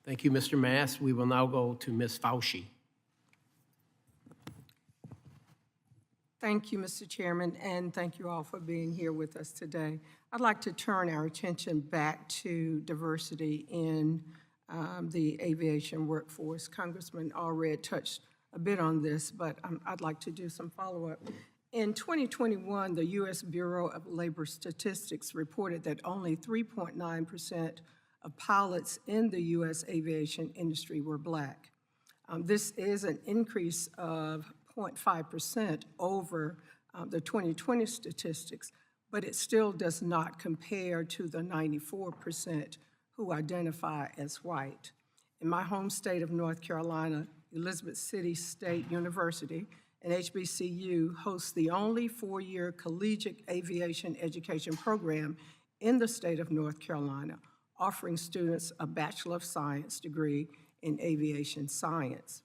Thank you, Mr. Mass. We will now go to Ms. Foushee. Thank you, Mr. Chairman, and thank you all for being here with us today. I'd like to turn our attention back to diversity in the aviation workforce. Congressman Allred touched a bit on this, but I'd like to do some follow-up. In 2021, the U.S. Bureau of Labor Statistics reported that only 3.9% of pilots in the U.S. aviation industry were Black. This is an increase of 0.5% over the 2020 statistics, but it still does not compare to the 94% who identify as white. In my home state of North Carolina, Elizabeth City State University and HBCU hosts the only four-year collegiate aviation education program in the state of North Carolina, offering students a Bachelor of Science degree in aviation science.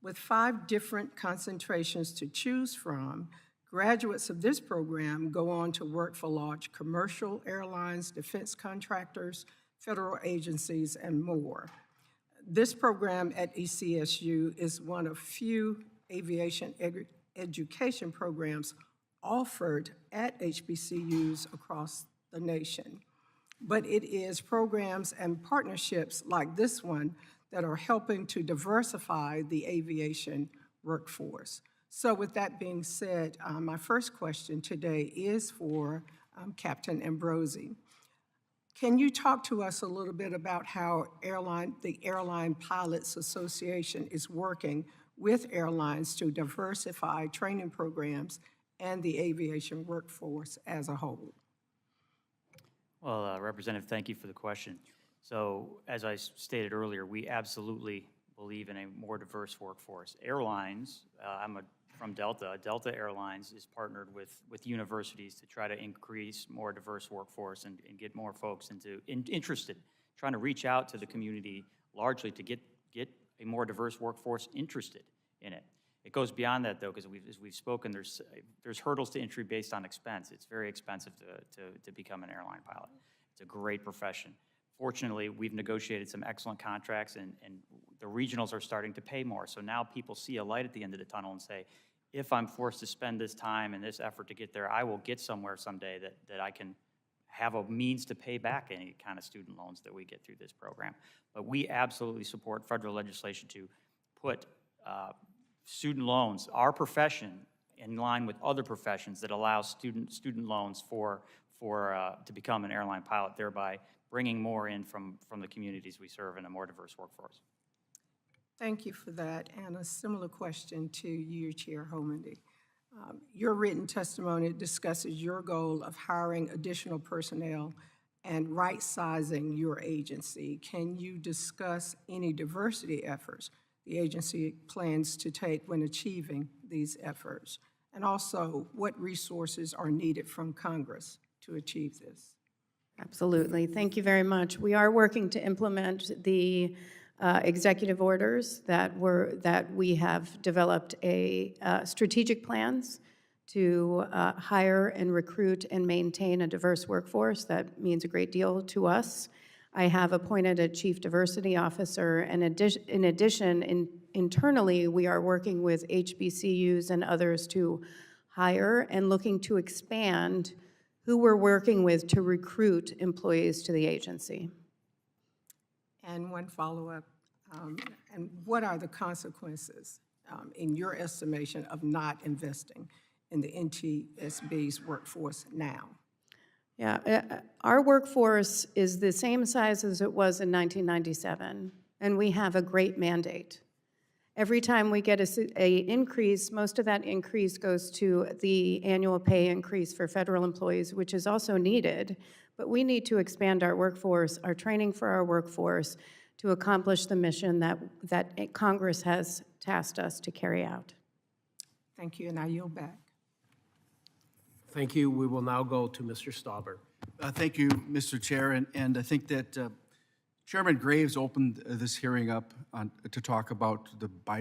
With 5 different concentrations to choose from, graduates of this program go on to work for large commercial airlines, defense contractors, federal agencies, and more. This program at ECSU is one of few aviation education programs offered at HBCUs across the nation. But it is programs and partnerships like this one that are helping to diversify the aviation workforce. So with that being said, my first question today is for Captain Ambrosi. Can you talk to us a little bit about how the Airline Pilots Association is working with airlines to diversify training programs and the aviation workforce as a whole? Well, Representative, thank you for the question. So, as I stated earlier, we absolutely believe in a more diverse workforce. Airlines, from Delta. Delta Airlines is partnered with universities to try to increase more diverse workforce and get more folks interested, trying to reach out to the community largely to get a more diverse workforce interested in it. It goes beyond that, though, because as we've spoken, there's hurdles to entry based on expense. It's very expensive to become an airline pilot. It's a great profession. Fortunately, we've negotiated some excellent contracts, and the regionals are starting to pay more. So now people see a light at the end of the tunnel and say, if I'm forced to spend this time and this effort to get there, I will get somewhere someday that I can have a means to pay back any kind of student loans that we get through this program. But we absolutely support federal legislation to put student loans, our profession, in line with other professions that allow student loans to become an airline pilot, thereby bringing more in from the communities we serve in a more diverse workforce. Thank you for that. And a similar question to you, Chair Homendy. Your written testimony discusses your goal of hiring additional personnel and right-sizing your agency. Can you discuss any diversity efforts the agency plans to take when achieving these efforts? And also, what resources are needed from Congress to achieve this? Absolutely. Thank you very much. We are working to implement the executive orders that we have developed strategic plans to hire and recruit and maintain a diverse workforce. That means a great deal to us. I have appointed a chief diversity officer, and in addition, internally, we are working with HBCUs and others to hire and looking to expand who we're working with to recruit employees to the agency. And one follow-up, and what are the consequences, in your estimation, of not investing in the NTSB's workforce now? Yeah, our workforce is the same size as it was in 1997, and we have a great mandate. Every time we get an increase, most of that increase goes to the annual pay increase for federal employees, which is also needed, but we need to expand our workforce, our training for our workforce, to accomplish the mission that Congress has tasked us to carry out. Thank you, and I yield back. Thank you. We will now go to Mr. Stauber. Thank you, Mr. Chair, and I think that Chairman Graves opened this hearing up to talk about the